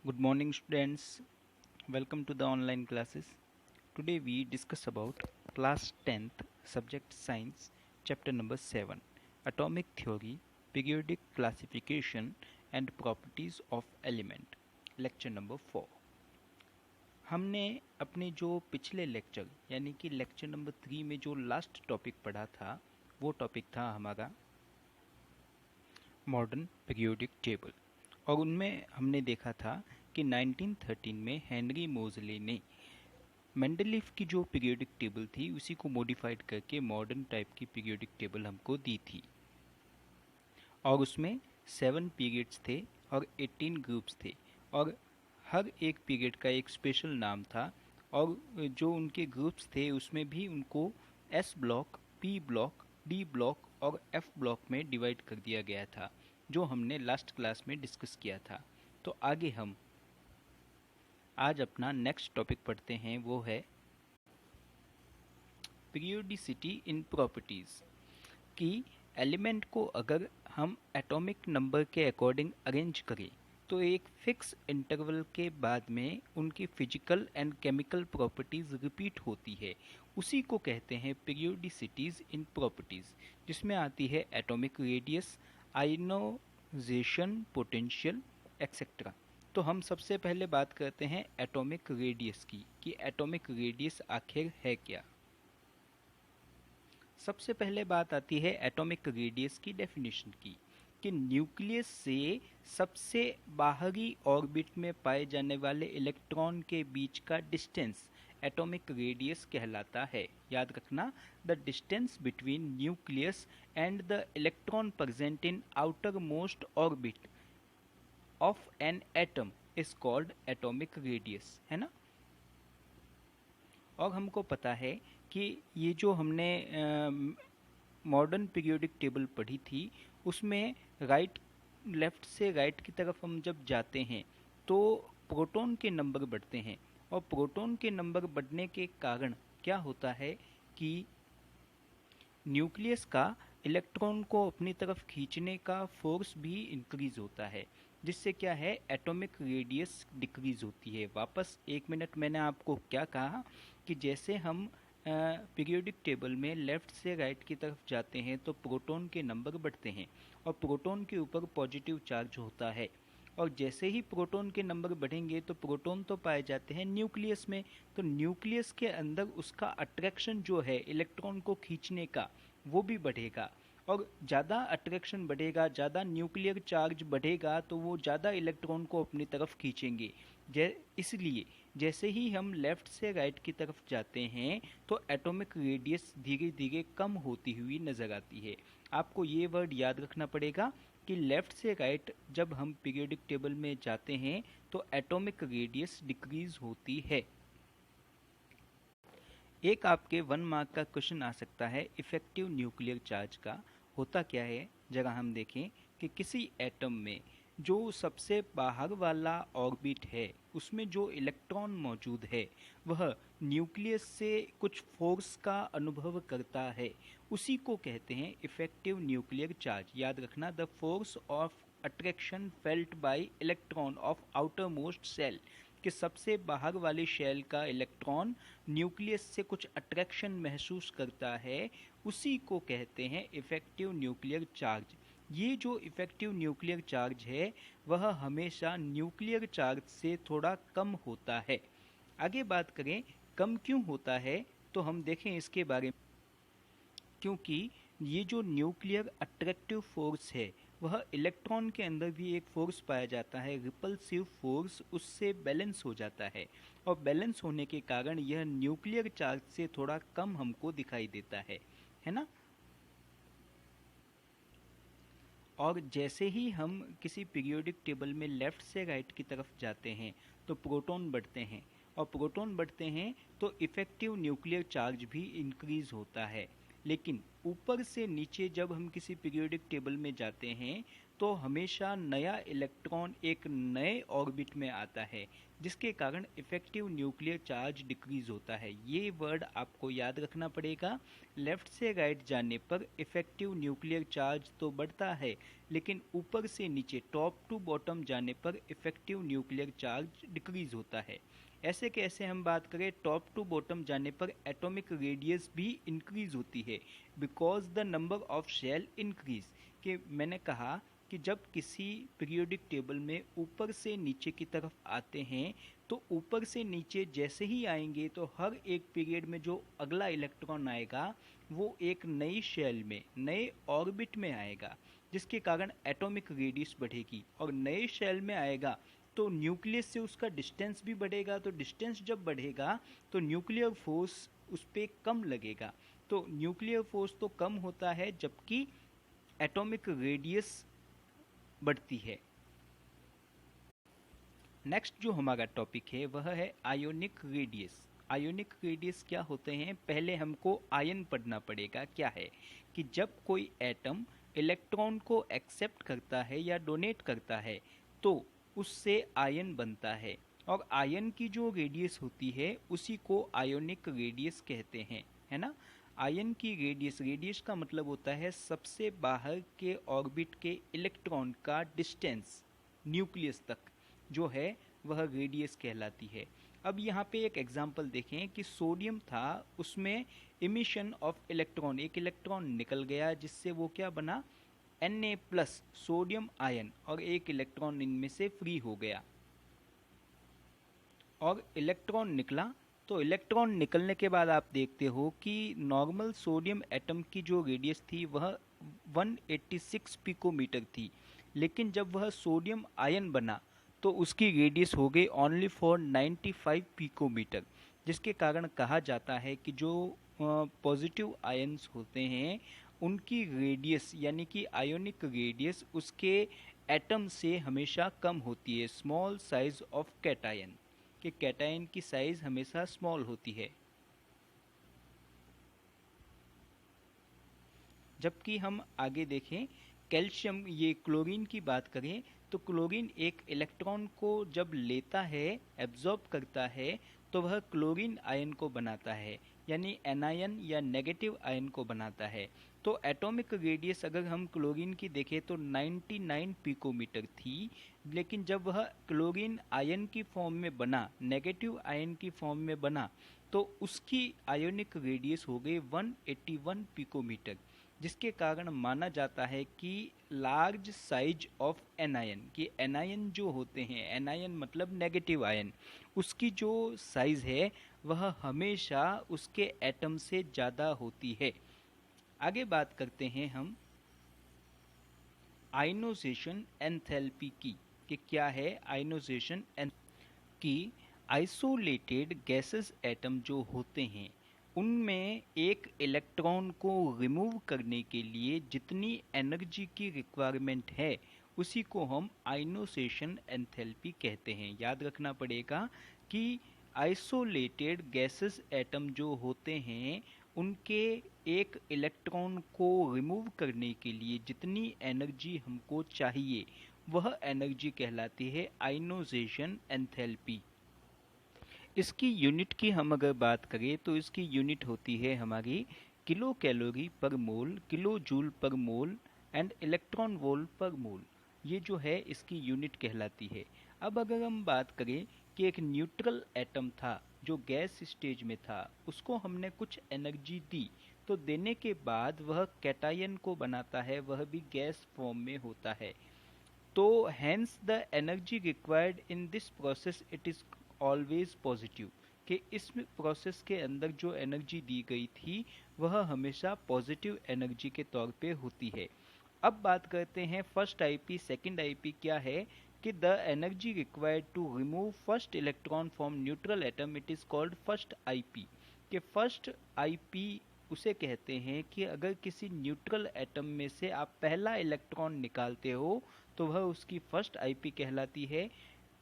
Good morning students. Welcome to the online classes. Today we discuss about class 10th subject science chapter number 7 atomic theory, periodic classification and properties of element lecture number 4. हमने अपने जो पिछले lecture यानी कि lecture number 3 में जो last topic पढ़ा था वो टॉपिक था हमारा मॉडर्न पीरियोडिक टेबल और उनमें हमने देखा था कि 1913 में हेनरी मोजले ने मेंडलीफ की जो पीरियोडिक टेबल थी उसी को मॉडिफाइड करके मॉडर्न टाइप की पीरियोडिक टेबल हमको दी थी और उसमें 7 पीरियड्स थे और 18 ग्रुप्स थे और हर एक पीरियड का एक स्पेशल नाम था और जो उनके ग्रुप्स थे उसमें भी उनको S block, P block, D block और एफ ब्लॉक में डिवाइड कर दिया गया था जो हमने लास्ट क्लास में डिस्कस किया था। तो आगे हम आज अपना नेक्स्ट टॉपिक पढ़ते हैं, वो है पीरियोडिसिटी इन प्रॉपर्टीज़ कि एलिमेंट को अगर हम एटॉमिक नंबर के अकॉर्डिंग अरेंज करें तो एक फिक्स इंटरवल के बाद में उनकी physical and chemical properties repeat होती है, उसी को कहते हैं पीरियोडिसिटीज़ इन प्रॉपर्टीज़, जिसमें आती है एटॉमिक रेडियस, आयनोजेशन पोटेंशियल एक्सेट्रा। तो हम सबसे पहले बात करते हैं एटॉमिक रेडियस की कि एटॉमिक रेडियस आखिर है क्या। सबसे पहले बात आती है एटॉमिक रेडियस की डेफिनेशन की कि न्यूक्लियस से सबसे बाहरी ऑर्बिट में पाए जाने वाले इलेक्ट्रॉन के बीच का डिस्टेंस एटॉमिक रेडियस कहलाता है। याद रखना, the distance between nucleus and the electron present in outer most orbit of an atom is called atomic radius, है ना। और हमको पता है कि ये जो हमने मॉडर्न पीरियोडिक टेबल पढ़ी थी उसमें लेफ्ट से राइट की तरफ हम जब जाते हैं तो प्रोटॉन के नंबर बढ़ते हैं और प्रोटॉन के नंबर बढ़ने के कारण क्या होता है कि न्यूक्लियस का इलेक्ट्रॉन को अपनी तरफ खींचने का फोर्स भी इंक्रीज होता है, जिससे क्या है एटॉमिक रेडियस डिक्रीज होती है। वापस एक मिनट, मैंने आपको क्या कहा कि जैसे हम पीरियोडिक टेबल में लेफ़्ट से राइट की तरफ जाते हैं तो प्रोटॉन के नंबर बढ़ते हैं और प्रोटॉन के ऊपर पॉजिटिव चार्ज होता है और जैसे ही प्रोटॉन के नंबर बढ़ेंगे तो प्रोटॉन तो पाए जाते हैं न्यूक्लियस में, तो न्यूक्लियस के अंदर उसका अट्रैक्शन जो है इलेक्ट्रॉन को खींचने का वो भी बढ़ेगा और ज़्यादा अट्रैक्शन बढ़ेगा, ज़्यादा न्यूक्लियर चार्ज बढ़ेगा तो वो ज़्यादा इलेक्ट्रॉन को अपनी तरफ खींचेंगे। इसलिए जैसे ही हम लेफ़्ट से राइट की तरफ जाते हैं तो एटॉमिक रेडियस धीरे धीरे कम होती हुई नज़र आती है। आपको ये वर्ड याद रखना पड़ेगा कि लेफ़्ट से राइट जब हम पीरियोडिक टेबल में जाते हैं तो एटॉमिक रेडियस डिक्रीज होती है। एक आपके 1 मार्क का क्वेश्चन आ सकता है इफेक्टिव न्यूक्लियर चार्ज का। होता क्या है, जरा हम देखें कि किसी एटम में जो सबसे बाहर वाला ऑर्बिट है उसमें जो इलेक्ट्रॉन मौजूद है वह न्यूक्लियस से कुछ फोर्स का अनुभव करता है, उसी को कहते हैं इफेक्टिव न्यूक्लियर चार्ज। याद रखना, the force of attraction felt by electron of outer most shell, कि सबसे बाहर वाले शेल का इलेक्ट्रॉन न्यूक्लियस से कुछ अट्रैक्शन महसूस करता है, उसी को कहते हैं इफेक्टिव न्यूक्लियर चार्ज। ये जो इफेक्टिव न्यूक्लियर चार्ज है वह हमेशा न्यूक्लियर चार्ज से थोड़ा कम होता है। आगे बात करें कम क्यों होता है तो हम देखें इसके बारे में, क्योंकि ये जो न्यूक्लियर अट्रैक्टिव फोर्स है वह इलेक्ट्रॉन के अंदर भी एक फोर्स पाया जाता है, रिपल्सिव फोर्स, उससे बैलेंस हो जाता है और बैलेंस होने के कारण यह न्यूक्लियर चार्ज से थोड़ा कम हमको दिखाई देता है ना। और जैसे ही हम किसी पीरियोडिक टेबल में लेफ़्ट से राइट की तरफ जाते हैं तो प्रोटॉन बढ़ते हैं और प्रोटॉन बढ़ते हैं तो इफ़ेक्टिव न्यूक्लियर चार्ज भी इंक्रीज़ होता है। लेकिन ऊपर से नीचे जब हम किसी पीरियोडिक टेबल में जाते हैं तो हमेशा नया इलेक्ट्रॉन एक नए ऑर्बिट में आता है, जिसके कारण इफेक्टिव न्यूक्लियर चार्ज डिक्रीज होता है। ये वर्ड आपको याद रखना पड़ेगा। लेफ्ट से राइट जाने पर इफेक्टिव न्यूक्लियर चार्ज तो बढ़ता है, लेकिन ऊपर से नीचे टॉप टू बॉटम जाने पर इफेक्टिव न्यूक्लियर चार्ज डिक्रीज होता है। ऐसे कैसे हम बात करें, टॉप टू बॉटम जाने पर एटॉमिक रेडियस भी इंक्रीज होती है, because the number of shell increase. कि मैंने कहा कि जब किसी पीरियोडिक टेबल में ऊपर से नीचे की तरफ आते हैं, तो ऊपर से नीचे जैसे ही आएंगे तो हर एक पीरियड में जो अगला इलेक्ट्रॉन आएगा वो एक नई शेल में, नए ऑर्बिट में आएगा, जिसके कारण एटॉमिक रेडियस बढ़ेगी। और नए शेल में आएगा तो न्यूक्लियस से उसका डिस्टेंस भी बढ़ेगा, तो डिस्टेंस जब बढ़ेगा तो न्यूक्लियर फोर्स उस पर कम लगेगा। तो न्यूक्लियर फोर्स तो कम होता है, जबकि एटॉमिक रेडियस बढ़ती है। नेक्स्ट जो हमारा टॉपिक है वह है आयोनिक रेडियस। आयोनिक रेडियस क्या होते हैं, पहले हमको आयन पढ़ना पड़ेगा। क्या है कि जब कोई एटम इलेक्ट्रॉन को एक्सेप्ट करता है या डोनेट करता है तो उससे आयन बनता है, और आयन की जो रेडियस होती है उसी को आयोनिक रेडियस कहते हैं, है ना। आयन की रेडियस, रेडियस का मतलब होता है सबसे बाहर के ऑर्बिट के इलेक्ट्रॉन का डिस्टेंस न्यूक्लियस तक जो है वह रेडियस कहलाती है। अब यहाँ पे एक एग्जांपल देखें कि सोडियम था, उसमें इमिशन ऑफ इलेक्ट्रॉन, एक इलेक्ट्रॉन निकल गया जिससे वो क्या बना, Na+ सोडियम आयन, और एक इलेक्ट्रॉन इनमें से फ्री हो गया और इलेक्ट्रॉन निकला। तो इलेक्ट्रॉन निकलने के बाद आप देखते हो कि नॉर्मल सोडियम एटम की जो रेडियस थी वह 186 पिकोमीटर थी, लेकिन जब वह सोडियम आयन बना तो उसकी रेडियस हो गई ओनली फॉर 95 पिकोमीटर, जिसके कारण कहा जाता है कि जो पॉजिटिव आयन्स होते हैं उनकी रेडियस यानी कि आयोनिक रेडियस उसके एटम से हमेशा कम होती है, स्मॉल साइज ऑफ कैटायन, कि कैटायन की साइज हमेशा स्मॉल होती है। जबकि हम आगे देखें कैल्शियम, ये क्लोरीन की बात करें तो क्लोरीन एक इलेक्ट्रॉन को जब लेता है, एब्जॉर्ब करता है, तो वह क्लोरीन आयन को बनाता है, यानी एनायन या नेगेटिव आयन को बनाता है। तो एटॉमिक रेडियस अगर हम क्लोरीन की देखें तो 99 पिकोमीटर थी, लेकिन जब वह क्लोरीन आयन की फॉर्म में बना, नेगेटिव आयन की फॉर्म में बना, तो उसकी आयोनिक रेडियस हो गई 181 पिकोमीटर, जिसके कारण माना जाता है कि लार्ज साइज ऑफ एनायन, कि एनायन जो होते हैं, एनायन मतलब नेगेटिव आयन, उसकी जो साइज है वह हमेशा उसके एटम से ज़्यादा होती है। आगे बात करते हैं हम आयनोजेशन एंथैल्पी की, कि क्या है आयनोजेशन की। आइसोलेटेड गैसेस एटम जो होते हैं उनमें एक इलेक्ट्रॉन को रिमूव करने के लिए जितनी एनर्जी की रिक्वायरमेंट है उसी को हम आयनोसेशन एंथैल्पी कहते हैं। याद रखना पड़ेगा कि आइसोलेटेड गैसेस एटम जो होते हैं उनके एक इलेक्ट्रॉन को रिमूव करने के लिए जितनी एनर्जी हमको चाहिए वह एनर्जी कहलाती है आयनोजेशन एंथैल्पी। इसकी यूनिट की हम अगर बात करें तो इसकी यूनिट होती है हमारी किलो कैलोरी पर मोल, किलो जूल पर मोल एंड इलेक्ट्रॉन वोल्ट पर मोल, ये जो है इसकी यूनिट कहलाती है। अब अगर हम बात करें कि एक न्यूट्रल एटम था जो गैस स्टेज में था, उसको हमने कुछ एनर्जी दी, तो देने के बाद वह कैटायन को बनाता है, वह भी गैस फॉर्म में होता है। तो hence the energy required in this process it is always positive, कि इस प्रोसेस के अंदर जो एनर्जी दी गई थी वह हमेशा पॉजिटिव एनर्जी के तौर पे होती है। अब बात करते हैं फर्स्ट आईपी सेकंड आईपी क्या है, कि the energy required to remove first electron from neutral atom it is called first IP. कि फर्स्ट आईपी उसे कहते हैं कि अगर किसी न्यूट्रल एटम में से आप पहला इलेक्ट्रॉन निकालते हो तो वह उसकी फर्स्ट आईपी कहलाती है।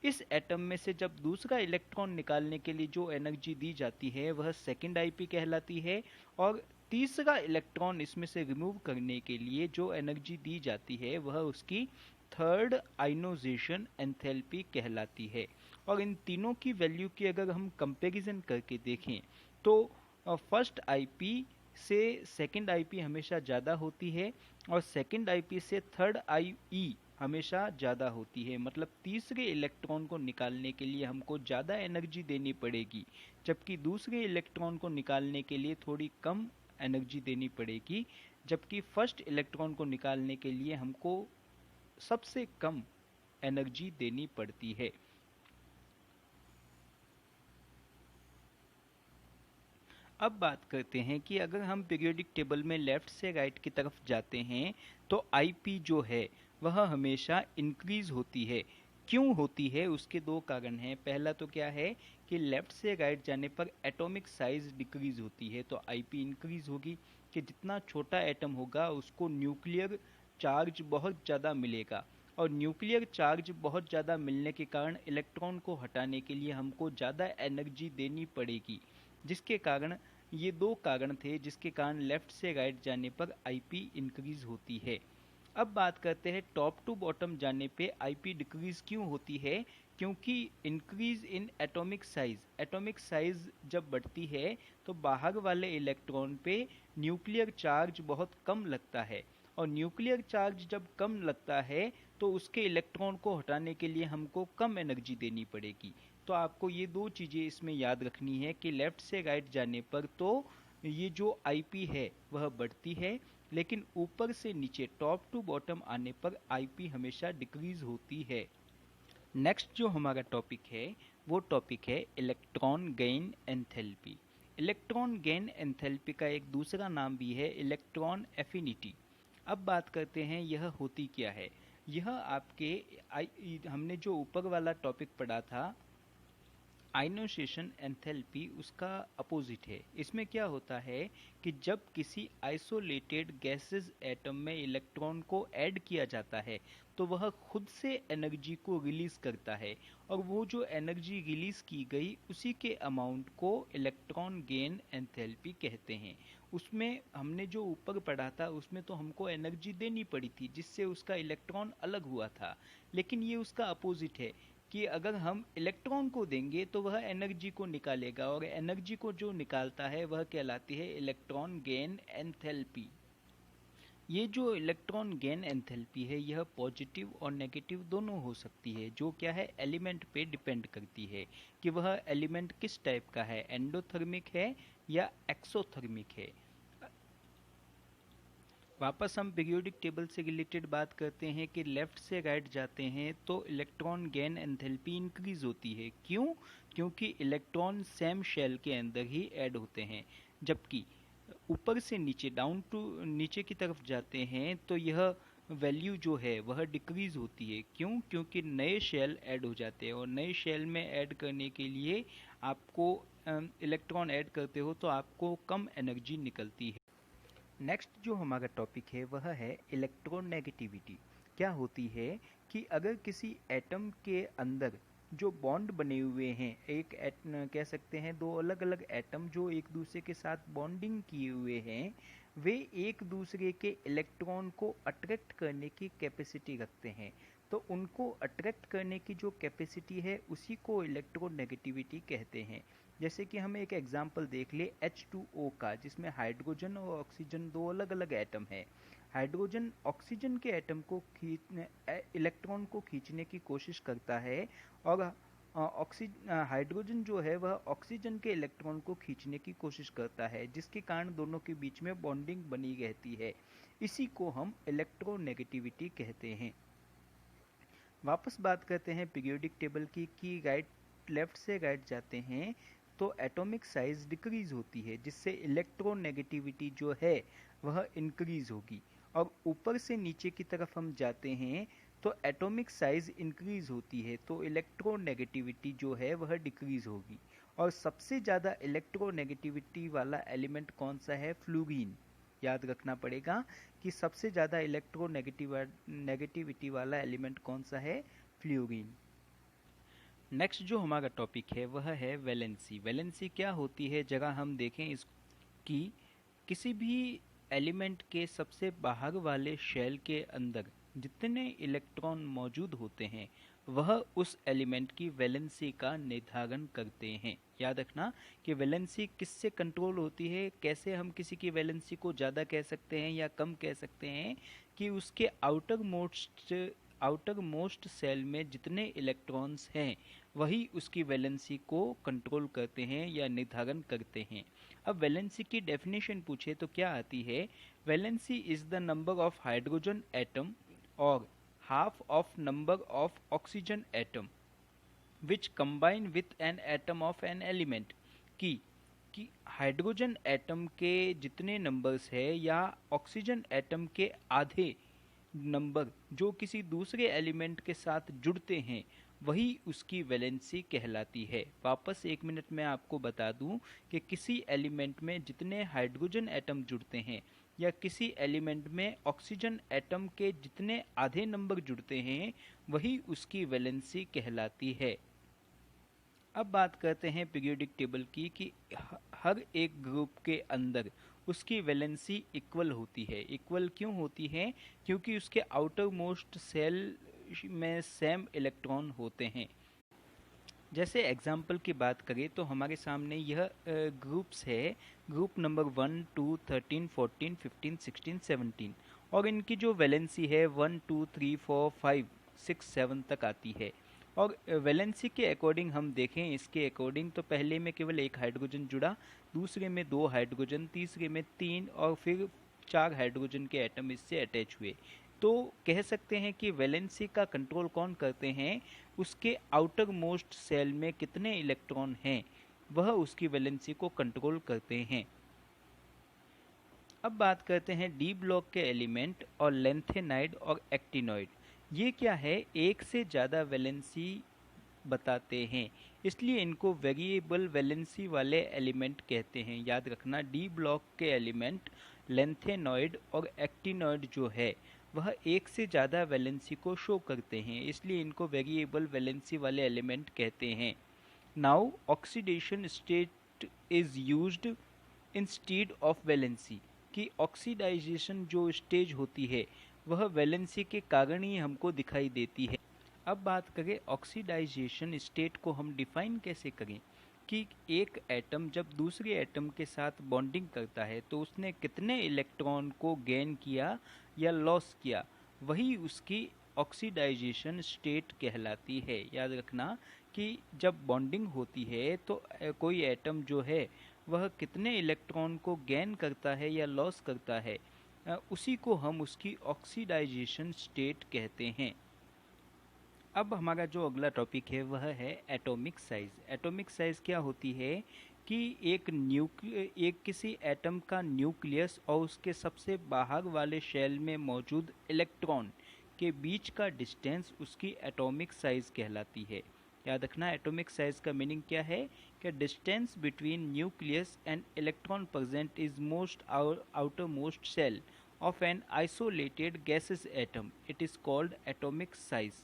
इस एटम में से जब दूसरा इलेक्ट्रॉन निकालने के लिए जो एनर्जी दी जाती है वह सेकंड आईपी कहलाती है, और तीसरा इलेक्ट्रॉन इसमें से रिमूव करने के लिए जो एनर्जी दी जाती है वह उसकी थर्ड आयनोजेशन एंथैल्पी कहलाती है। और इन तीनों की वैल्यू की अगर हम कंपैरिजन करके देखें तो फर्स्ट आईपी से सेकंड आईपी हमेशा ज़्यादा होती है और सेकंड आईपी से थर्ड आईई हमेशा ज़्यादा होती है। मतलब तीसरे इलेक्ट्रॉन को निकालने के लिए हमको ज़्यादा एनर्जी देनी पड़ेगी, जबकि दूसरे इलेक्ट्रॉन को निकालने के लिए थोड़ी कम एनर्जी देनी पड़ेगी, जबकि फर्स्ट इलेक्ट्रॉन को निकालने के लिए हमको सबसे कम एनर्जी देनी पड़ती है। अब बात करते हैं कि अगर हम पीरियोडिक टेबल में लेफ्ट से राइट की तरफ जाते हैं तो आईपी जो है वह हमेशा इंक्रीज होती है। क्यों होती है, उसके दो कारण हैं। पहला तो क्या है कि लेफ्ट से राइट जाने पर एटॉमिक साइज डिक्रीज होती है तो आईपी इंक्रीज होगी, कि जितना छोटा एटम होगा उसको न्यूक्लियर चार्ज बहुत ज़्यादा मिलेगा और न्यूक्लियर चार्ज बहुत ज़्यादा मिलने के कारण इलेक्ट्रॉन को हटाने के लिए हमको ज़्यादा एनर्जी देनी पड़ेगी, जिसके कारण ये दो कारण थे जिसके कारण लेफ्ट से राइट जाने पर आईपी इंक्रीज होती है। अब बात करते हैं टॉप टू बॉटम जाने पे आईपी डिक्रीज क्यों होती है। क्योंकि इंक्रीज इन एटॉमिक साइज जब बढ़ती है तो बाहर वाले इलेक्ट्रॉन पे न्यूक्लियर चार्ज बहुत कम लगता है और न्यूक्लियर चार्ज जब कम लगता है तो उसके इलेक्ट्रॉन को हटाने के लिए हमको कम एनर्जी देनी पड़ेगी। तो आपको ये दो चीज़ें इसमें याद रखनी है कि लेफ्ट से राइट जाने पर तो ये जो आईपी है वह बढ़ती है, लेकिन ऊपर से नीचे टॉप टू बॉटम आने पर आईपी हमेशा डिक्रीज होती है। नेक्स्ट जो हमारा टॉपिक है वो टॉपिक है electron gain enthalpy. Electron gain enthalpy का एक दूसरा नाम भी है इलेक्ट्रॉन एफिनिटी। अब बात करते हैं यह होती क्या है। यह आपके हमने जो ऊपर वाला टॉपिक पढ़ा था आयनोसेशन एंथैल्पी, उसका अपोजिट है। इसमें क्या होता है कि जब किसी आइसोलेटेड गैसेस एटम में इलेक्ट्रॉन को ऐड किया जाता है तो वह खुद से एनर्जी को रिलीज करता है और वो जो एनर्जी रिलीज की गई उसी के अमाउंट को इलेक्ट्रॉन गेन एंथैल्पी कहते हैं। उसमें हमने जो ऊपर पढ़ा था उसमें तो हमको एनर्जी देनी पड़ी थी जिससे उसका इलेक्ट्रॉन अलग हुआ था, लेकिन ये उसका अपोजिट है कि अगर हम इलेक्ट्रॉन को देंगे तो वह एनर्जी को निकालेगा और एनर्जी को जो निकालता है वह कहलाती है इलेक्ट्रॉन गेन एंथैल्पी। ये जो इलेक्ट्रॉन गेन एंथैल्पी है यह पॉजिटिव और नेगेटिव दोनों हो सकती है, जो क्या है एलिमेंट पे डिपेंड करती है कि वह एलिमेंट किस टाइप का है, एंडोथर्मिक है या एक्सोथर्मिक है। वापस हम पीरियोडिक टेबल से रिलेटेड बात करते हैं कि लेफ्ट से राइट जाते हैं तो इलेक्ट्रॉन गेन एंथैल्पी इंक्रीज होती है। क्यों? क्योंकि इलेक्ट्रॉन सेम शेल के अंदर ही ऐड होते हैं, जबकि ऊपर से नीचे डाउन टू नीचे की तरफ जाते हैं तो यह वैल्यू जो है वह डिक्रीज होती है। क्यों? क्योंकि नए शेल ऐड हो जाते हैं और नए शेल में ऐड करने के लिए आपको इलेक्ट्रॉन ऐड करते हो तो आपको कम एनर्जी निकलती है। नेक्स्ट जो हमारा टॉपिक है वह है इलेक्ट्रोनेगेटिविटी। क्या होती है कि अगर किसी एटम के अंदर जो बॉन्ड बने हुए हैं, कह सकते हैं दो अलग अलग एटम जो एक दूसरे के साथ बॉन्डिंग किए हुए हैं, वे एक दूसरे के इलेक्ट्रॉन को अट्रैक्ट करने की कैपेसिटी रखते हैं। तो उनको अट्रैक्ट करने की जो कैपेसिटी है उसी को इलेक्ट्रोनेगेटिविटी कहते हैं। जैसे कि हम एक एग्जाम्पल देख ले H2O का, जिसमें हाइड्रोजन और ऑक्सीजन दो अलग अलग एटम है। हाइड्रोजन ऑक्सीजन के एटम को इलेक्ट्रॉन को खींचने की कोशिश करता है और हाइड्रोजन जो है वह ऑक्सीजन के इलेक्ट्रॉन को खींचने की कोशिश करता है, जिसके कारण दोनों के बीच में बॉन्डिंग बनी रहती है। इसी को हम इलेक्ट्रोनेगेटिविटी कहते हैं। वापस बात करते हैं पीरियोडिक टेबल की कि लेफ्ट से राइट जाते हैं तो एटॉमिक साइज डिक्रीज होती है, जिससे इलेक्ट्रोनेगेटिविटी जो है वह इंक्रीज होगी। और ऊपर से नीचे की तरफ हम जाते हैं तो एटॉमिक साइज इंक्रीज होती है तो इलेक्ट्रोनेगेटिविटी जो है वह डिक्रीज होगी। और सबसे ज़्यादा इलेक्ट्रोनेगेटिविटी वाला एलिमेंट कौन सा है? फ्लूरीन। याद रखना पड़ेगा कि सबसे ज़्यादा इलेक्ट्रोनेगेटिविटी वाला एलिमेंट कौन सा है? फ्लूरीन। नेक्स्ट जो हमारा टॉपिक है वह है वैलेंसी। वैलेंसी क्या होती है, जगह हम देखें इसकी किसी भी एलिमेंट के सबसे बाहर वाले शेल के अंदर जितने इलेक्ट्रॉन मौजूद होते हैं वह उस एलिमेंट की वैलेंसी का निर्धारण करते हैं। याद रखना कि वैलेंसी किससे कंट्रोल होती है, कैसे हम किसी की वैलेंसी को ज़्यादा कह सकते हैं या कम कह सकते हैं, कि उसके आउटर मोस्ट सेल में जितने इलेक्ट्रॉन्स हैं वही उसकी वैलेंसी को कंट्रोल करते हैं या निर्धारण करते हैं। अब वैलेंसी की डेफिनेशन पूछे तो क्या आती है? Valency is the number of hydrogen atom और half of number of oxygen atom which combine with an atom of an element। कि हाइड्रोजन एटम के जितने नंबर्स है या ऑक्सीजन एटम के आधे नंबर जो किसी दूसरे एलिमेंट के साथ जुड़ते हैं वही उसकी वैलेंसी कहलाती है। वापस एक मिनट में आपको बता दूं कि किसी एलिमेंट में जितने हाइड्रोजन एटम जुड़ते हैं या किसी एलिमेंट में ऑक्सीजन एटम के जितने आधे नंबर जुड़ते हैं वही उसकी वैलेंसी कहलाती है। अब बात करते हैं पीरियोडिक टेबल की कि हर एक ग्रुप के अंदर उसकी वैलेंसी इक्वल होती है। इक्वल क्यों होती है? क्योंकि उसके आउटर मोस्ट सेल में सेम इलेक्ट्रॉन होते हैं। जैसे एग्जाम्पल की बात करें तो हमारे सामने यह ग्रुप्स है, ग्रुप नंबर 1, 2, 13, 14, 15, 16, 17 और इनकी जो वैलेंसी है 1, 2, 3, 4, 5, 6, 7 तक आती है। और वैलेंसी के अकॉर्डिंग हम देखें, इसके अकॉर्डिंग तो पहले में केवल एक हाइड्रोजन जुड़ा, दूसरे में 2 हाइड्रोजन, तीसरे में 3 और फिर 4 हाइड्रोजन के एटम इससे अटैच हुए। तो कह सकते हैं कि वैलेंसी का कंट्रोल कौन करते हैं? उसके आउटर मोस्ट सेल में कितने इलेक्ट्रॉन हैं वह उसकी वैलेंसी को कंट्रोल करते हैं। अब बात करते हैं डी ब्लॉक के एलिमेंट और लेंथेनाइड और एक्टिनॉइड। ये क्या है? एक से ज़्यादा वैलेंसी बताते हैं, इसलिए इनको वेरिएबल वैलेंसी वाले एलिमेंट कहते हैं। याद रखना, डी ब्लॉक के एलिमेंट लेंथेनॉइड और एक्टिनॉइड जो है वह एक से ज़्यादा वैलेंसी को शो करते हैं, इसलिए इनको वेरिएबल वैलेंसी वाले एलिमेंट कहते हैं। Now oxidation state is used instead of valency, कि ऑक्सीडाइजेशन जो स्टेज होती है वह वैलेंसी के कारण ही हमको दिखाई देती है। अब बात करें ऑक्सीडाइजेशन स्टेट को हम डिफाइन कैसे करें, कि एक एटम जब दूसरे एटम के साथ बॉन्डिंग करता है तो उसने कितने इलेक्ट्रॉन को गेन किया या लॉस किया, वही उसकी ऑक्सीडाइजेशन स्टेट कहलाती है। याद रखना कि जब बॉन्डिंग होती है तो कोई एटम जो है वह कितने इलेक्ट्रॉन को गेन करता है या लॉस करता है, उसी को हम उसकी ऑक्सीडाइजेशन स्टेट कहते हैं। अब हमारा जो अगला टॉपिक है वह है एटॉमिक साइज। एटॉमिक साइज क्या होती है? कि एक किसी एटम का न्यूक्लियस और उसके सबसे बाहर वाले शेल में मौजूद इलेक्ट्रॉन के बीच का डिस्टेंस उसकी एटॉमिक साइज कहलाती है। याद रखना, एटॉमिक साइज का मीनिंग क्या है? कि distance between nucleus and electron present is most outer most shell of an isolated gases atom, it is called atomic size.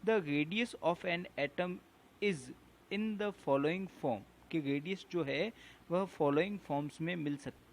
The radius of an atom is in the following form, कि radius जो है वह following forms में मिल सकती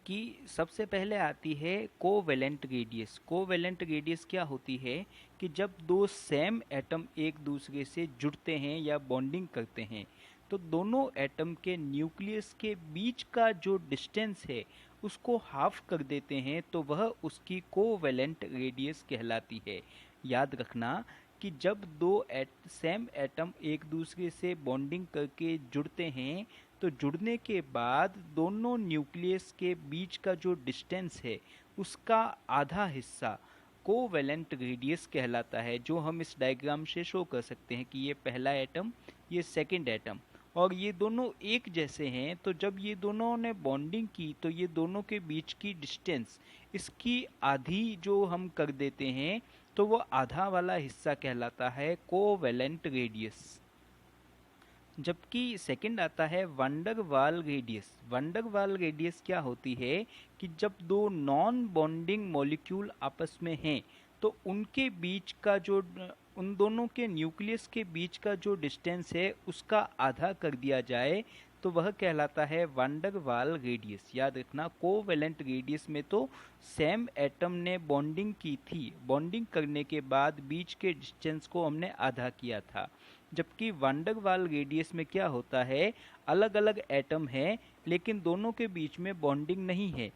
कि सबसे पहले आती है कोवेलेंट रेडियस। कोवेलेंट रेडियस क्या होती है? कि जब दो सेम एटम एक दूसरे से जुड़ते हैं या बॉन्डिंग करते हैं तो दोनों एटम के न्यूक्लियस के बीच का जो डिस्टेंस है उसको हाफ कर देते हैं तो वह उसकी कोवेलेंट रेडियस कहलाती है। याद रखना कि जब दो सेम एटम एक दूसरे से बॉन्डिंग करके जुड़ते हैं तो जुड़ने के बाद दोनों न्यूक्लियस के बीच का जो डिस्टेंस है उसका आधा हिस्सा कोवेलेंट रेडियस कहलाता है, जो हम इस डायग्राम से शो कर सकते हैं कि ये पहला एटम, ये सेकंड एटम और ये दोनों एक जैसे हैं। तो जब ये दोनों ने बॉन्डिंग की तो ये दोनों के बीच की डिस्टेंस इसकी आधी जो हम कर देते हैं तो वो आधा वाला हिस्सा कहलाता है कोवेलेंट रेडियस। जबकि सेकंड आता है वंडर वाल रेडियस। वंडर वाल रेडियस क्या होती है? कि जब दो नॉन बॉन्डिंग मॉलिक्यूल आपस में हैं तो उनके बीच का जो उन दोनों के न्यूक्लियस के बीच का जो डिस्टेंस है उसका आधा कर दिया जाए तो वह कहलाता है वैन वाल रेडियस। याद रखना, कोवेलेंट रेडियस में तो सेम एटम ने बॉन्डिंग की थी, बॉन्डिंग करने के बाद बीच के डिस्टेंस को हमने आधा किया था। जबकि वैन वाल रेडियस में क्या होता है, अलग अलग एटम है लेकिन दोनों के बीच में बॉन्डिंग नहीं है,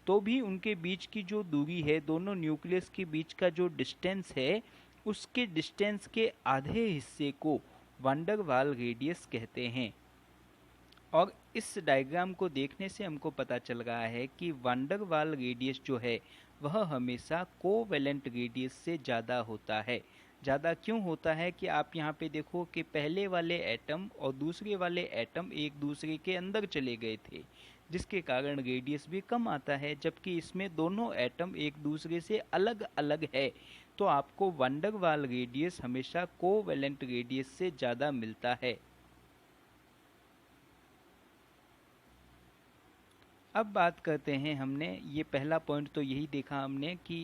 तो भी उनके बीच की जो दूरी है, दोनों न्यूक्लियस के बीच का जो डिस्टेंस है, उसके डिस्टेंस के आधे हिस्से को वैन वाल रेडियस कहते हैं। और इस डायग्राम को देखने से हमको पता चल रहा है कि वैन वाल रेडियस जो है वह हमेशा कोवेलेंट रेडियस से ज़्यादा होता है। ज़्यादा क्यों होता है कि आप यहाँ पे देखो कि पहले वाले एटम और दूसरे वाले एटम एक दूसरे के अंदर चले गए थे, जिसके कारण रेडियस भी कम आता है, जबकि इसमें दोनों एटम एक दूसरे से अलग अलग है, तो आपको वैन वाल रेडियस हमेशा कोवेलेंट रेडियस से ज़्यादा मिलता है। अब बात करते हैं, हमने ये पहला पॉइंट तो यही देखा हमने कि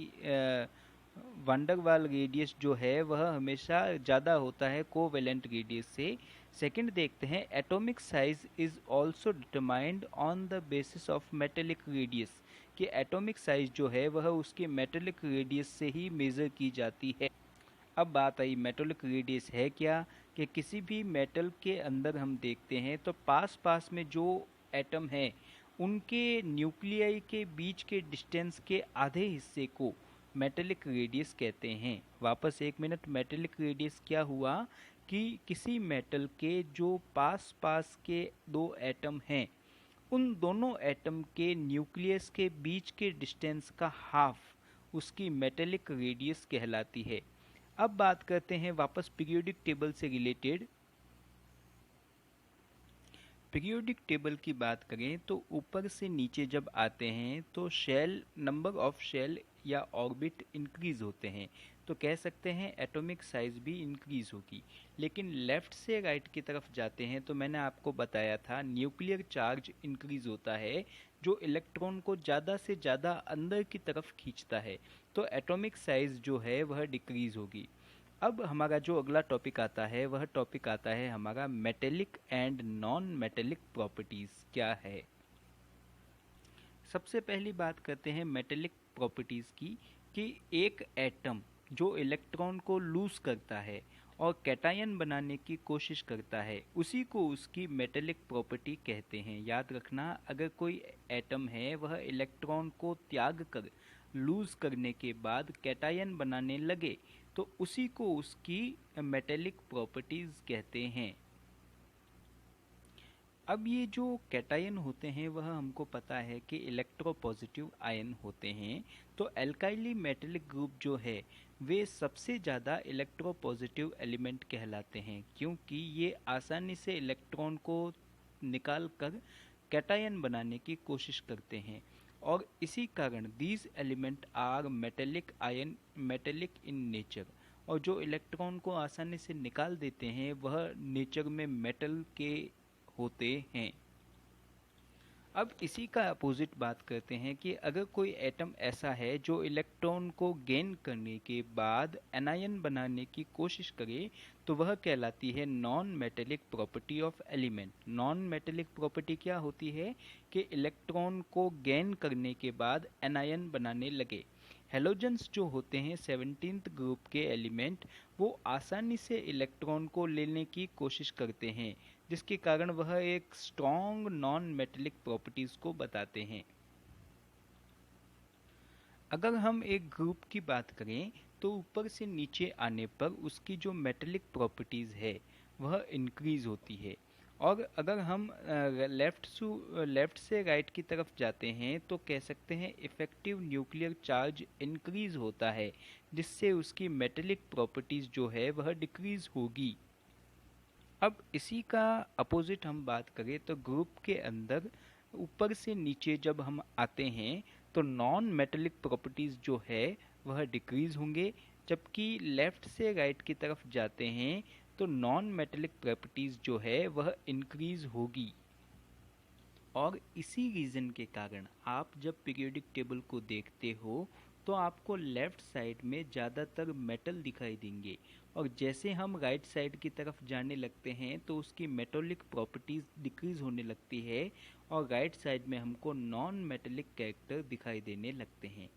वैन वाल रेडियस जो है वह हमेशा ज़्यादा होता है कोवेलेंट रेडियस से। सेकंड देखते हैं, atomic size is also determined on the basis of metallic radius, कि एटॉमिक साइज जो है वह उसके मेटेलिक रेडियस से ही मेज़र की जाती है। अब बात आई मेटेलिक रेडियस है क्या, कि किसी भी मेटल के अंदर हम देखते हैं तो पास पास में जो एटम है उनके न्यूक्लियाई के बीच के डिस्टेंस के आधे हिस्से को मेटेलिक रेडियस कहते हैं। वापस एक मिनट, मेटेलिक रेडियस क्या हुआ कि किसी मेटल के जो पास पास के दो एटम हैं, उन दोनों एटम के न्यूक्लियस के बीच के डिस्टेंस का हाफ उसकी मेटेलिक रेडियस कहलाती है। अब बात करते हैं वापस पीरियोडिक टेबल से रिलेटेड। पीरियोडिक टेबल की बात करें तो ऊपर से नीचे जब आते हैं तो शेल, नंबर ऑफ शेल या ऑर्बिट इंक्रीज होते हैं, तो कह सकते हैं एटॉमिक साइज भी इंक्रीज होगी। लेकिन लेफ्ट से राइट की तरफ जाते हैं तो मैंने आपको बताया था न्यूक्लियर चार्ज इंक्रीज होता है, जो इलेक्ट्रॉन को ज़्यादा से ज़्यादा अंदर की तरफ खींचता है, तो एटॉमिक साइज जो है वह डिक्रीज होगी। अब हमारा जो अगला टॉपिक आता है वह टॉपिक आता है हमारा metallic and non metallic properties क्या है। सबसे पहली बात करते हैं मेटेलिक प्रॉपर्टीज़ की, कि एक एटम जो इलेक्ट्रॉन को लूज करता है और कैटायन बनाने की कोशिश करता है, उसी को उसकी मेटेलिक प्रॉपर्टी कहते हैं। याद रखना, अगर कोई एटम है वह इलेक्ट्रॉन को त्याग कर लूज करने के बाद कैटायन बनाने लगे, तो उसी को उसकी मेटेलिक प्रॉपर्टीज कहते हैं। अब ये जो कैटायन होते हैं वह हमको पता है कि इलेक्ट्रोपॉजिटिव आयन होते हैं, तो एल्काइली मेटेलिक ग्रुप जो है वे सबसे ज़्यादा इलेक्ट्रोपॉजिटिव एलिमेंट कहलाते हैं, क्योंकि ये आसानी से इलेक्ट्रॉन को निकाल कर कैटायन बनाने की कोशिश करते हैं, और इसी कारण these element are metallic ion, metallic in nature, और जो इलेक्ट्रॉन को आसानी से निकाल देते हैं वह नेचर में मेटल के होते हैं। अब इसी का अपोजिट बात करते हैं कि अगर कोई एटम ऐसा है जो इलेक्ट्रॉन को गेन करने के बाद एनायन बनाने की कोशिश करे, तो वह कहलाती है non metallic property of element. Non metallic property क्या होती है कि इलेक्ट्रॉन को गेन करने के बाद एनायन बनाने लगे। हेलोजन्स जो होते हैं 17th ग्रुप के एलिमेंट, वो आसानी से इलेक्ट्रॉन को लेने की कोशिश करते हैं, जिसके कारण वह एक स्ट्रॉन्ग नॉन मेटेलिक प्रॉपर्टीज को बताते हैं। अगर हम एक ग्रुप की बात करें तो ऊपर से नीचे आने पर उसकी जो मेटेलिक प्रॉपर्टीज है वह इंक्रीज होती है, और अगर हम लेफ्ट से राइट की तरफ जाते हैं तो कह सकते हैं इफेक्टिव न्यूक्लियर चार्ज इंक्रीज होता है, जिससे उसकी मेटेलिक प्रॉपर्टीज जो है वह डिक्रीज होगी। अब इसी का अपोजिट हम बात करें तो ग्रुप के अंदर ऊपर से नीचे जब हम आते हैं तो नॉन मेटेलिक प्रॉपर्टीज जो है वह डिक्रीज होंगे, जबकि लेफ्ट से राइट की तरफ जाते हैं तो नॉन मेटेलिक प्रॉपर्टीज जो है वह इंक्रीज होगी। और इसी रीज़न के कारण आप जब पीरियोडिक टेबल को देखते हो तो आपको लेफ़्ट साइड में ज़्यादातर मेटल दिखाई देंगे, और जैसे हम राइट साइड की तरफ जाने लगते हैं तो उसकी मेटोलिक प्रॉपर्टीज़ डिक्रीज़ होने लगती है और राइट साइड में हमको नॉन मेटेलिक कैरेक्टर दिखाई देने लगते हैं।